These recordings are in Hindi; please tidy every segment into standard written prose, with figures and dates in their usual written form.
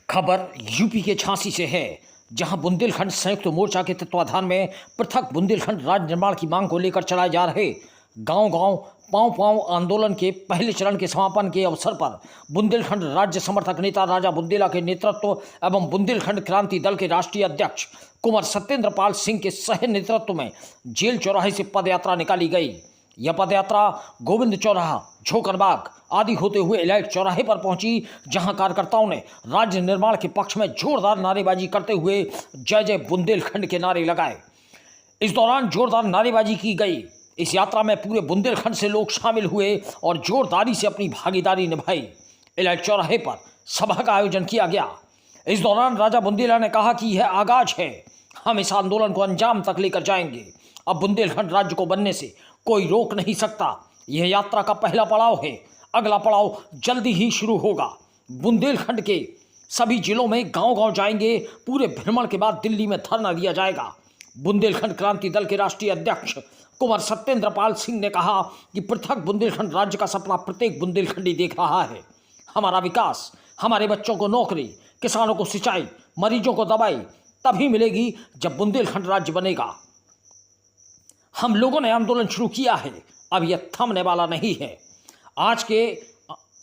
खबर यूपी के झांसी से है, जहां बुंदेलखंड संयुक्त मोर्चा के तत्वाधान में पृथक बुंदेलखंड राज्य निर्माण की मांग को लेकर चलाए जा रहे गांव-गांव पांव पांव आंदोलन के पहले चरण के समापन के अवसर पर बुंदेलखंड राज्य समर्थक नेता राजा बुंदेला के नेतृत्व एवं बुंदेलखंड क्रांति दल के राष्ट्रीय अध्यक्ष कुंवर सत्येंद्र पाल सिंह के सह नेतृत्व में जेल चौराहे से पदयात्रा निकाली गई। यह पदयात्रा गोविंद चौराहा, झोकरबाग आदि होते हुए इलाइट चौराहे पर पहुंची, जहां कार्यकर्ताओं ने राज्य निर्माण के पक्ष में जोरदार नारेबाजी करते हुए जय जय बुंदेलखंड के नारे लगाए। इस दौरान जोरदार नारेबाजी की गई। इस यात्रा में पूरे बुंदेलखंड से लोग शामिल हुए और जोरदारी से अपनी भागीदारी निभाई। इलाइट चौराहे पर सभा का आयोजन किया गया। इस दौरान राजा बुंदेला ने कहा कि यह आगाज है, हम इस आंदोलन को अंजाम तक लेकर जाएंगे। अब बुंदेलखंड राज्य को बनने से कोई रोक नहीं सकता। यह यात्रा का पहला पड़ाव है, अगला पड़ाव जल्दी ही शुरू होगा। बुंदेलखंड के सभी जिलों में गांव-गांव जाएंगे। पूरे भ्रमण के बाद दिल्ली में धरना दिया जाएगा। बुंदेलखंड क्रांति दल के राष्ट्रीय अध्यक्ष कुंवर सत्येंद्र पाल सिंह ने कहा कि पृथक बुंदेलखंड राज्य का सपना प्रत्येक बुंदेलखंडी देख रहा है। हमारा विकास, हमारे बच्चों को नौकरी, किसानों को सिंचाई, मरीजों को दवाई तभी मिलेगी जब बुंदेलखंड राज्य बनेगा। हम लोगों ने आंदोलन शुरू किया है, अब यह थमने वाला नहीं है। आज के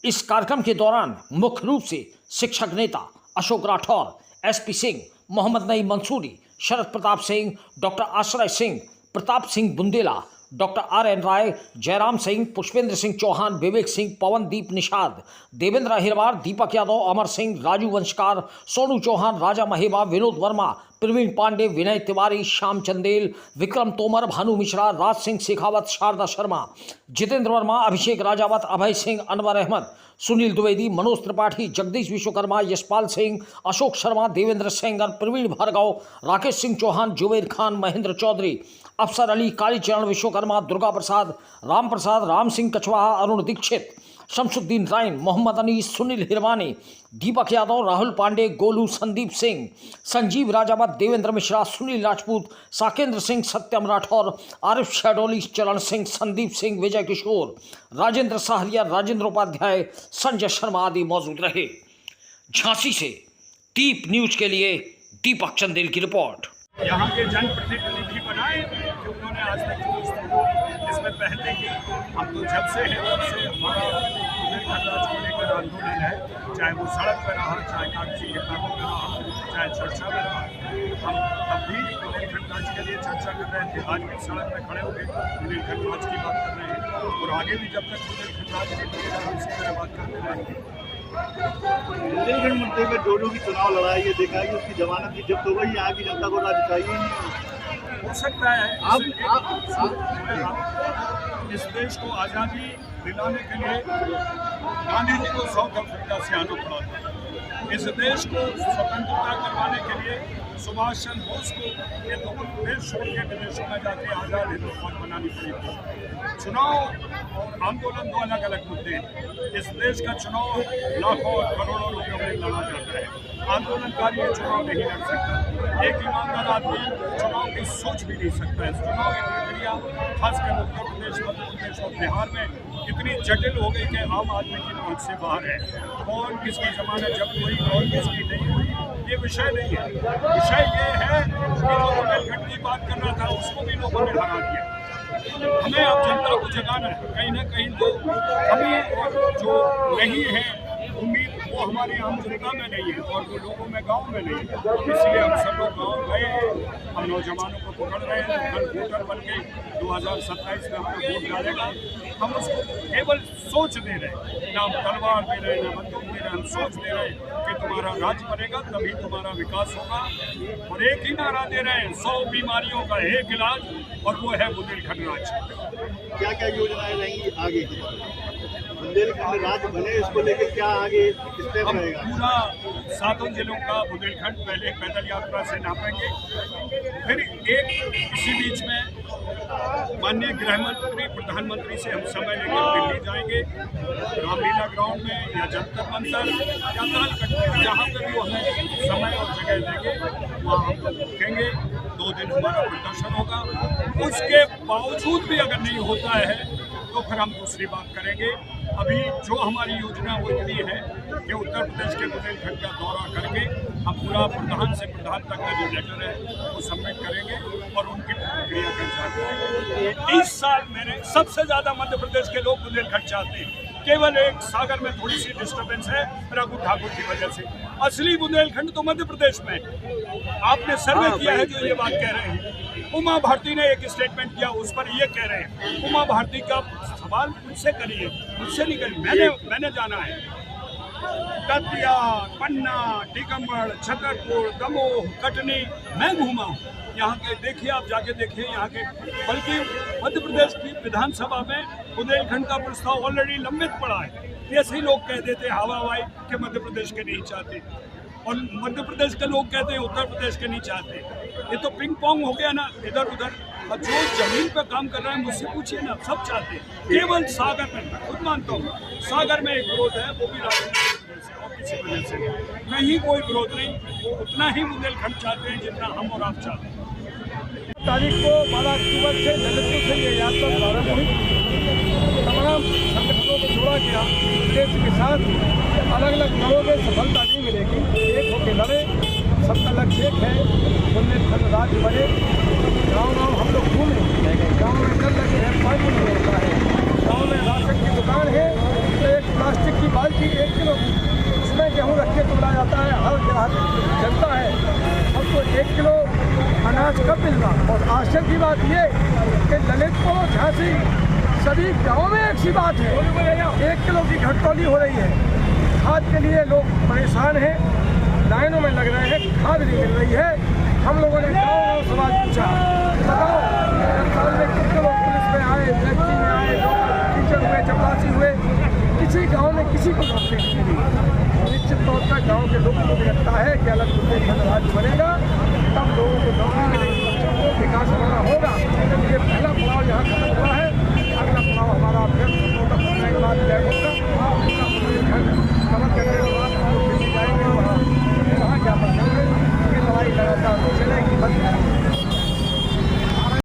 इस कार्यक्रम के दौरान मुख्य रूप से शिक्षक नेता अशोक राठौर, एसपी सिंह, मोहम्मद नईम मंसूरी, शरद प्रताप सिंह, डॉक्टर आश्रय सिंह, प्रताप सिंह बुंदेला, डॉक्टर RN राय, जयराम सिंह, पुष्पेंद्र सिंह चौहान, विवेक सिंह, पवनदीप निषाद, देवेंद्र अहिरवार, दीपक यादव, अमर सिंह, राजू वंशकार, सोनू चौहान, राजा महेबा, विनोद वर्मा, प्रवीण पांडे, विनय तिवारी, श्याम चंदेल, विक्रम तोमर, भानु मिश्रा, राज सिंह शेखावत, शारदा शर्मा, जितेंद्र वर्मा, अभिषेक राजावत, अभय सिंह, अनवर अहमद, सुनील द्विवेदी, मनोज त्रिपाठी, जगदीश विश्वकर्मा, यशपाल सिंह, अशोक शर्मा, देवेंद्र सेंगर, प्रवीण भार्गव, राकेश सिंह चौहान, जुबेर खान, महेंद्र चौधरी, अफसर अली, कालीचरण विश्वकर्मा, दुर्गा प्रसाद, राम प्रसाद, राम सिंह कछवाहा, अरुण दीक्षित, शमसुद्दीन राइन, मोहम्मद अनीस, सुनील हिरवानी, दीपक यादव, राहुल पांडे, गोलू, संदीप सिंह, संजीव राजावत, देवेंद्र मिश्रा, सुनील राजपूत, साकेंद्र सिंह, सत्यम राठौर, आरिफ शहडोली, चरण सिंह, संदीप सिंह, विजय किशोर, राजेंद्र साहरिया, राजेंद्र उपाध्याय, संजय शर्मा आदि मौजूद रहे। झांसी से दीप न्यूज के लिए दीपक चंदेल की रिपोर्ट। यहाँ के जनप्रतिनिधि बनाए कि उन्होंने आज तक इसमें पहले ही हम तो जब से हैं तब से हमारा बुंदेलखंड राज्य को लेकर आंदोलन है, चाहे वो सड़क पर रहा, चाहे कागजी किताबों में रहा, चाहे चर्चा में रहा। हम तब भी बुंदेलखंड राज्य के लिए चर्चा कर रहे थे, आज भी सड़क पर खड़े होकर बुंदेलखंड राज्य की बात कर रहे हैं और आगे भी जब तक बुंदेलखंड राज्य के लिए हम इसी तरह बात करते रहेंगे। बुंदेलखंड मुद्दे में दोनों की चुनाव लड़ाई ये देखा है कि उसकी जमानत की जब्त हो गई, यहाँ की जनता को राज्य चाहिए नहीं हो सकता है। इस देश को आज़ादी दिलाने के लिए गांधी जी को साउथ अफ्रीका से आना पड़ा था। इस देश को स्वतंत्रता करवाने के लिए सुभाष चंद्र बोस को ये तो देश छोड़ के विदेशों में जाके आज़ाद हिंदुस्तान बनानी पड़ी थी। चुनाव और आंदोलन दो अलग अलग मुद्दे हैं। इस देश का चुनाव लाखों और करोड़ों रुपयों में लड़ा जाता है। आंदोलनकारी ये चुनाव नहीं लड़ सकता। एक ईमानदार आदमी चुनाव की सोच भी नहीं सकता है। चुनाव की प्रक्रिया खासकर उत्तर प्रदेश, मध्य प्रदेश और बिहार में इतनी जटिल हो गई कि आम आदमी की पहुंच से बाहर है। कौन किसकी जमानत जब्त हुई, कौन किसकी नहीं हुई, ये विषय नहीं है। विषय ये है कि जो बुंदेलखंड की बात कर रहा था उसको भी लोगों ने हरा दिया। हमें अब जनता को जगाना है। कहीं ना कहीं तो हमें जो नहीं है उम्मीद वो हमारी आम जनता में नहीं है और वो लोगों में, गांव में नहीं है। इसलिए हम सब लोग गाँव गए, हम नौजवानों को पकड़ रहे हैं। कल वोटर बन के 2027 में हम वोट डालेगा। हम उसको केवल सोच दे रहे, ना हम तलवार दे रहे, ना बंदूक दे रहे, हम सोच दे रहे कि तुम्हारा राज्य बनेगा तभी तुम्हारा विकास होगा। और एक ही नारा दे रहे हैं, 100 बीमारियों का एक इलाज, और वो है बुंदेलखंड राज्य। क्या क्या योजनाएं रहेंगी आगे की? बुंदेलखंड राज्य बने, इसको लेकर क्या आगे स्टेप रहेगा? पूरा 7 जिलों का बुंदेलखंड पहले पैदल यात्रा से नापेंगे। फिर एक इसी बीच में माननीय गृह मंत्री, प्रधानमंत्री से हम समय लेकर दिल्ली जाएंगे, रामलीला ग्राउंड में या जंतर मंतर या तालकट में, जहाँ पर भी हमें समय और जगह देंगे वहाँ हम लोग रुकेंगे। 2 दिन हमारा प्रदर्शन होगा। उसके बावजूद भी अगर नहीं होता है तो फिर हम दूसरी बात करेंगे। अभी जो हमारी योजना वो इतनी है कि उत्तर प्रदेश के बुंदेलखंड का दौरा करके हम पूरा प्रधान से प्रधान तक का जो लेटर है वो सबमिट करेंगे और उनकी प्रक्रिया का इंतजार करेंगे। 30 साल मैंने सबसे ज़्यादा मध्य प्रदेश के लोग बुंदेलखंड चाहते हैं। केवल एक सागर में थोड़ी सी डिस्टर्बेंस है रघु ठाकुर की वजह से। असली बुंदेलखंड तो मध्य प्रदेश में। आपने सर्वे किया है जो ये बात कह रहे हैं। उमा भारती ने एक स्टेटमेंट किया, उस पर ये कह रहे हैं। उमा भारती का सवाल मुझसे करिए, मुझसे नहीं करिए। मैंने जाना है दतिया, पन्ना, टीकमगढ़, छतरपुर, दमोह, कटनी मैं घूमा हूँ। यहाँ के देखिए, आप जाके देखिए यहाँ के। बल्कि मध्य प्रदेश की विधानसभा में बुंदेलखंड का प्रस्ताव ऑलरेडी लंबित पड़ा है। ऐसे ही लोग कह देते हवा हवाई कि मध्य प्रदेश के नहीं चाहते, और मध्य प्रदेश के लोग कहते हैं उत्तर प्रदेश के नहीं चाहते। ये तो पिंग पोंग हो गया ना, इधर उधर। और जो जमीन पर काम कर रहे हैं मुझसे पूछिए ना, सब चाहते हैं। केवल सागर में, मैं खुद मानता हूँ सागर में एक विरोध है, वो भी राजनीतिक वजह से और किसी वजह से कहीं कोई विरोध नहीं। वो उतना ही बुंदेलखंड चाहते हैं जितना हम और आप चाहते हैं। तारीख को 12 अक्टूबर से ललितपुर से ये यात्रा प्रारंभ हुई। तमाम संगठनों को जोड़ा गया। उद्देश्य के साथ अलग अलग दलों में सफलता नहीं मिलेगी, एक होकर लड़े। सबका लक्ष्य एक है, बुंदेलखंड राज्य बने। गाँव हम लोग घूमें, गाँव में नल लगे हैं, पानी नहीं होता है। गाँव में राशन की दुकान है तो एक प्लास्टिक की बाल्टी 1 किलो उसमें गेहूँ रख के तोड़ा जाता है, हर ग्राहक चलता है। हमको 1 किलो अनाज कब मिलना। और आश्चर्य की बात ये कि ललितपुर, झांसी सभी गाँव में एक सी बात है, 1 किलो की घटतौली हो रही है। खाद के लिए लोग परेशान हैं, लाइनों में लग रहे हैं, खाद नहीं मिल रही है। हम लोगों ने गाँव सवाल पूछा, बताओ साल में कितने लोग पुलिस में आए, एसपी में आए, टीचर हुए, चपरासी हुए, किसी गाँव में किसी को नौकरी नहीं मिली। निश्चित तौर पर गाँव के लोगों को भी लगता है कि अलग बुंदेलखंड राज्य बनेगा तब लोगों को नौकरी मिलेगी, विकास हमारा होगा। ये पहला पड़ाव यहाँ खत्म हुआ है। अगला पड़ाव हमारा फिर होने के बाद तय होगा। कमर करने के बाद हम लोग दिल्ली जाएंगे, वहाँ क्या पसंद है। ये लड़ाई लगातार चलेगी।